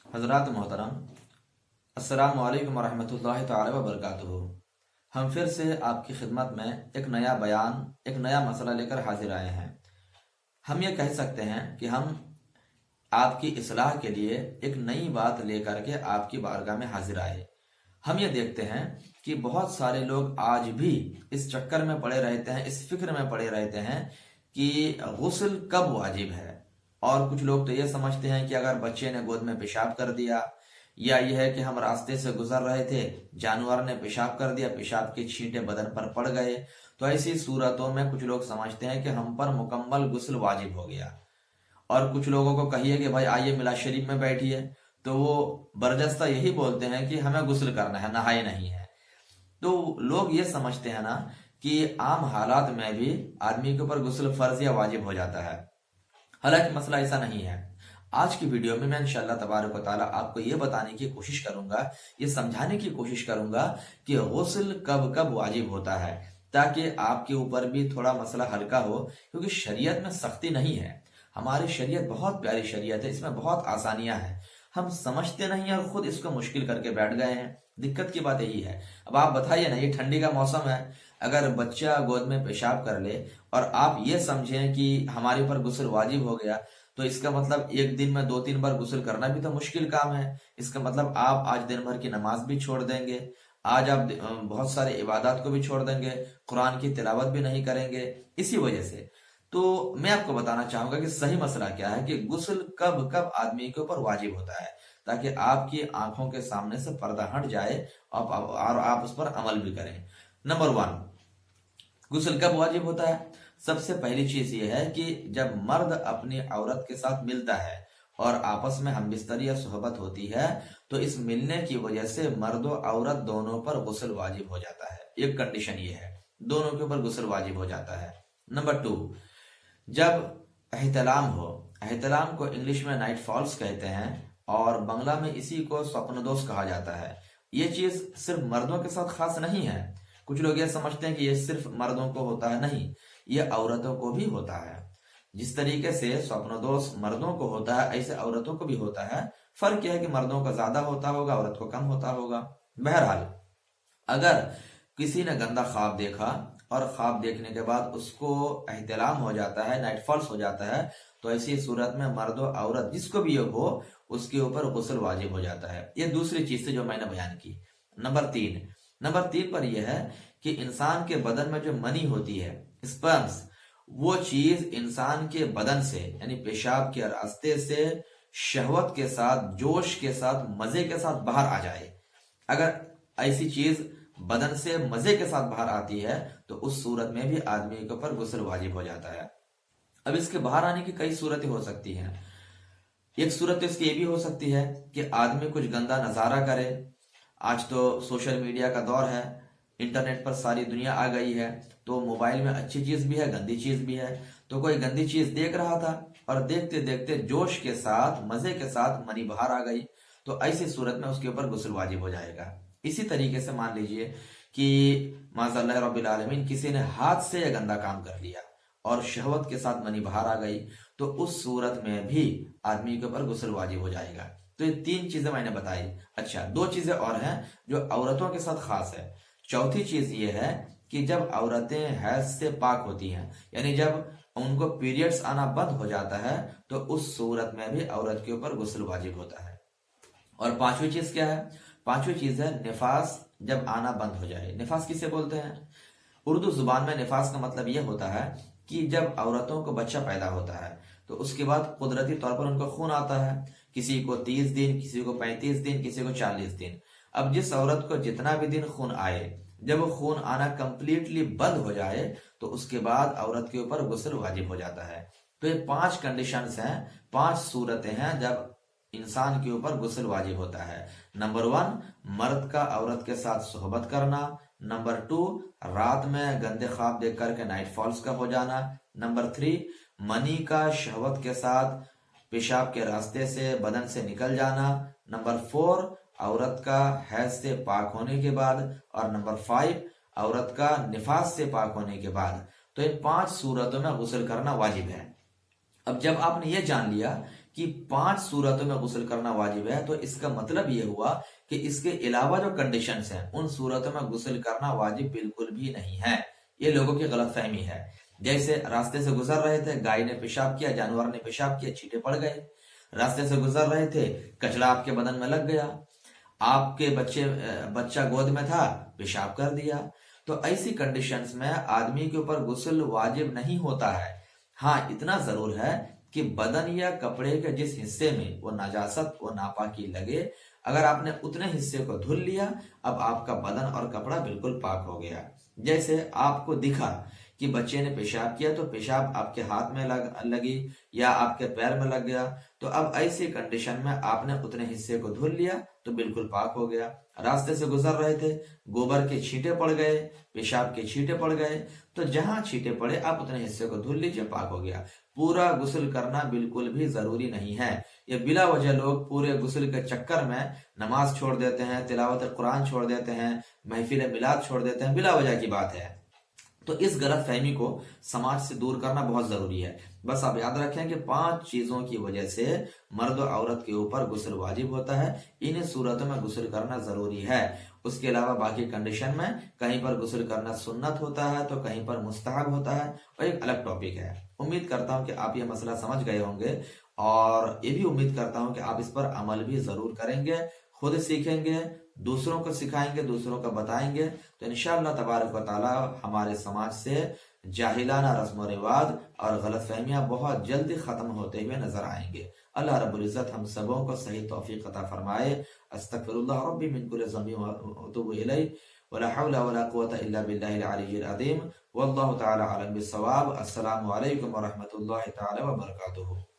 हजरात मोहतरम, अस्सलाम वालेकुम वरहमतुल्लाहि ताला वबरकातुहू। हम फिर से आपकी खिदमत में एक नया बयान, एक नया मसला लेकर हाजिर आए हैं। हम ये कह सकते हैं कि हम आपकी इस्लाह के लिए एक नई बात लेकर के आपकी बारगाह में हाजिर आए। हम ये देखते हैं कि बहुत सारे लोग आज भी इस चक्कर में पड़े रहते हैं, इस फिक्र में पड़े रहते हैं कि गुस्ल कब वाजिब है। और कुछ लोग तो ये समझते हैं कि अगर बच्चे ने गोद में पेशाब कर दिया, या यह है कि हम रास्ते से गुजर रहे थे, जानवर ने पेशाब कर दिया, पेशाब के छींटे बदन पर पड़ गए, तो ऐसी सूरतों में कुछ लोग समझते हैं कि हम पर मुकम्मल गुस्ल वाजिब हो गया। और कुछ लोगों को कहिए कि भाई आइए मिलाद शरीफ में बैठिए, तो वो बरजस्ता यही बोलते हैं कि हमें गुस्ल करना है, नहाए नहीं है। तो लोग ये समझते हैं ना कि आम हालात में भी आदमी के ऊपर गुस्ल फर्ज या वाजिब हो जाता है। हालांकि मसला ऐसा नहीं है। आज की वीडियो में मैं इंशाअल्लाह तबारक व तआला आपको ये बताने की कोशिश करूंगा, ये समझाने की कोशिश करूंगा कि गुस्ल कब कब वाजिब होता है, ताकि आपके ऊपर भी थोड़ा मसला हल्का हो। क्योंकि शरीयत में सख्ती नहीं है, हमारी शरीयत बहुत प्यारी शरीयत है, इसमें बहुत आसानियां हैं। हम समझते नहीं और खुद इसको मुश्किल करके बैठ गए हैं। दिक्कत की बात यही है। अब आप बताइए ना, ये ठंडी का मौसम है, अगर बच्चा गोद में पेशाब कर ले और आप ये समझें कि हमारे ऊपर गुस्ल वाजिब हो गया, तो इसका मतलब एक दिन में 2-3 बार गुस्ल करना भी तो मुश्किल काम है। इसका मतलब आप आज दिन भर की नमाज भी छोड़ देंगे, आज आप बहुत सारे इबादत को भी छोड़ देंगे, कुरान की तिलावत भी नहीं करेंगे इसी वजह से। तो मैं आपको बताना चाहूंगा कि सही मसला क्या है, कि गुस्ल कब कब आदमी के ऊपर वाजिब होता है, ताकि आपकी आंखों के सामने से पर्दा हट जाए और आप उस पर अमल भी करें। नंबर 1, गुस्ल कब वाजिब होता है। सबसे पहली चीज यह है कि जब मर्द अपनी औरत के साथ मिलता है और आपस में हमबिस्तरी या सोहबत होती है, तो इस मिलने की वजह से मर्द और औरत दोनों पर गुस्ल वाजिब हो जाता है। एक कंडीशन ये है, दोनों के ऊपर गुस्ल वाजिब हो जाता है। नंबर 2, जब एहतलाम हो, एहतलाम को इंग्लिश में नाइट फॉल्स कहते हैं और बांग्ला में इसी को स्वप्नदोष कहा जाता है। ये चीज सिर्फ मर्दों के साथ खास नहीं है। कुछ लोग ये समझते हैं कि ये सिर्फ मर्दों को होता है, नहीं, ये औरतों को भी होता है। जिस तरीके से स्वप्नदोष मर्दों को होता है, ऐसे औरतों को भी होता है। फर्क यह है कि मर्दों का ज्यादा होता होगा, औरत को कम होता होगा। बहरहाल, अगर किसी ने गंदा ख्वाब देखा और ख्वाब देखने के बाद उसको एहतलाम हो जाता है, नाइट फॉल्स हो जाता है, तो ऐसी सूरत में मर्द और औरत जिसको भी ये हो, उसके ऊपर गुस्ल वाजिब हो जाता है। ये दूसरी चीज से जो मैंने बयान की। नंबर 3 पर यह है कि इंसान के बदन में जो मनी होती है, स्पर्म्स, वो चीज इंसान के बदन से यानी पेशाब के रास्ते से शहवत के साथ, जोश के साथ, मजे के साथ बाहर आ जाए। अगर ऐसी चीज बदन से मजे के साथ बाहर आती है, तो उस सूरत में भी आदमी के ऊपर गुस्ल वाजिब हो जाता है। अब इसके बाहर आने की कई सूरतें हो सकती हैं। एक सूरत तो इसकी ये भी हो सकती है कि आदमी कुछ गंदा नजारा करे। आज तो सोशल मीडिया का दौर है, इंटरनेट पर सारी दुनिया आ गई है, तो मोबाइल में अच्छी चीज भी है, गंदी चीज भी है। तो कोई गंदी चीज देख रहा था और देखते देखते जोश के साथ, मजे के साथ मनी बाहर आ गई, तो ऐसी सूरत में उसके ऊपर गुस्ल वाजिब हो जाएगा। इसी तरीके से मान लीजिए कि माज़अल्लाह रब्बिल आलमीन किसी ने हाथ से यह गंदा काम कर लिया और शहवत के साथ मनी बाहर आ गई, तो उस सूरत में भी आदमी के ऊपर गुस्ल वाजिब हो जाएगा। तो ये 3 चीजें मैंने बताई। अच्छा, 2 चीजें और हैं जो औरतों के साथ खास है। चौथी चीज ये है कि जब औरतें हैज से पाक होती हैं, यानी जब उनको पीरियड्स आना बंद हो जाता है, तो उस सूरत में भी औरत के ऊपर गुस्ल वाजिब होता है। और 5वीं चीज क्या है? 5वीं चीज है निफास जब आना बंद हो जाए। निफास किसे बोलते हैं? उर्दू जुबान में निफास का मतलब यह होता है कि जब औरतों को बच्चा पैदा होता है, तो उसके बाद कुदरती तौर पर उनको खून आता है। किसी को 30 दिन, किसी को 35 दिन, किसी को 40 दिन। अब जिस औरत को जितना भी दिन खून आए, जब वो खून आना कंप्लीटली बंद हो जाए, तो उसके बाद औरत के ऊपर गुस्ल वाजिब हो जाता है। तो ये 5 कंडीशंस हैं, 5 सूरतें हैं जब इंसान के ऊपर गुस्ल वाजिब होता है। नंबर 1, मर्द का औरत के साथ सोहबत करना। नंबर 2, रात में गंदे ख्वाब देख करके नाइट फॉल्स का हो जाना। नंबर 3, मनी का शहवत के साथ पेशाब के रास्ते से बदन से निकल जाना। नंबर 4, औरत का हैज से पाक होने के बाद। और नंबर 5, औरत का निफास से पाक होने के बाद। तो इन 5 सूरतों में गुस्ल करना वाजिब है। अब जब आपने ये जान लिया کہ 5 صورتوں میں غسل کرنا واجب ہے، تو اس کا مطلب یہ ہوا کہ اس کے علاوہ جو کنڈیشنز ہیں ان صورتوں میں غسل کرنا واجب بالکل بھی نہیں ہے۔ یہ لوگوں کی غلط فہمی ہے۔ جیسے راستے سے گزر رہے تھے، گائے نے پیشاب کیا، جانور نے پیشاب کیا، چھینٹے پڑ گئے۔ راستے سے گزر رہے تھے، کچرا آپ کے بدن میں لگ گیا، آپ کے بچہ گود میں تھا، پیشاب کر دیا۔ تو ایسی کنڈیشنز میں آدمی کے اوپر غسل واجب نہیں ہوتا ہے۔ ہاں اتنا ضرور ہے کہ بدن یا کپڑے کے جس حصے میں وہ نجاست و ناپاکی لگے، اگر آپ نے اتنے حصے کو دھل لیا، اب آپ کا بدن اور کپڑا بالکل پاک ہو گیا۔ جیسے آپ کو دکھا کہ بچے نے پیشاب کیا تو پیشاب آپ کے ہاتھ میں لگی یا آپ کے پیر میں لگ گیا، تو اب ایسی کنڈیشن میں آپ نے اتنے حصے کو دھل لیا تو بالکل پاک ہو گیا۔ راستے سے گزر رہے تھے، گوبر کے چھینٹے پڑ گئے، پیشاب کے چھینٹے پڑ گئے، تو جہاں چھینٹے پڑے آپ اتنے حصے کو دھل لیجئے، پاک ہو گیا۔ پورا غسل کرنا بالکل بھی ضروری نہیں ہے۔ یہ بلا وجہ لوگ پورے غسل کے چکر میں نماز چھوڑ دیتے ہیں، تلاوت قرآن چھوڑ دیتے ہیں، محفل میلاد چھوڑ دیتے ہیں، بلا وجہ کی بات ہے۔ تو اس غلط فہمی کو سماج سے دور کرنا بہت ضروری ہے۔ بس آپ یاد رکھیں کہ 5 چیزوں کی وجہ سے مرد و عورت کے اوپر غسل واجب ہوتا ہے، انہیں صورتوں میں غسل کرنا ضروری ہے۔ اس کے علاوہ باقی کنڈیشن میں کہیں پر غسل کرنا سنت ہوتا ہے تو کہیں پر مستحب ہوتا ہے، اور ایک الگ ٹاپک ہے۔ امید کرتا ہوں کہ آپ یہ مسئلہ سمجھ گئے ہوں گے، اور یہ بھی امید کرتا ہوں کہ آپ اس پر عمل بھی ضرور کریں گے، خود سیکھیں گے، دوسروں کو سکھائیں گے، دوسروں کو بتائیں گے، تو انشاءاللہ تبارک و تعالی ہمارے سماج سے جاہلانہ رسم و رواج اور غلط فہمیاں بہت جلدی ختم ہوتے ہوئے نظر آئیں گے۔ اللہ رب العزت ہم سبوں کو صحیح توفیق عطا فرمائے۔ استغفر اللہ ربی من کل ذنب واتوب الیہ، ولا حول ولا قوة الا باللہ العلی العظیم، واللہ تعالی اعلم بالصواب۔ السلام علیکم ورحمۃ اللہ تعالی وبرکاتہ۔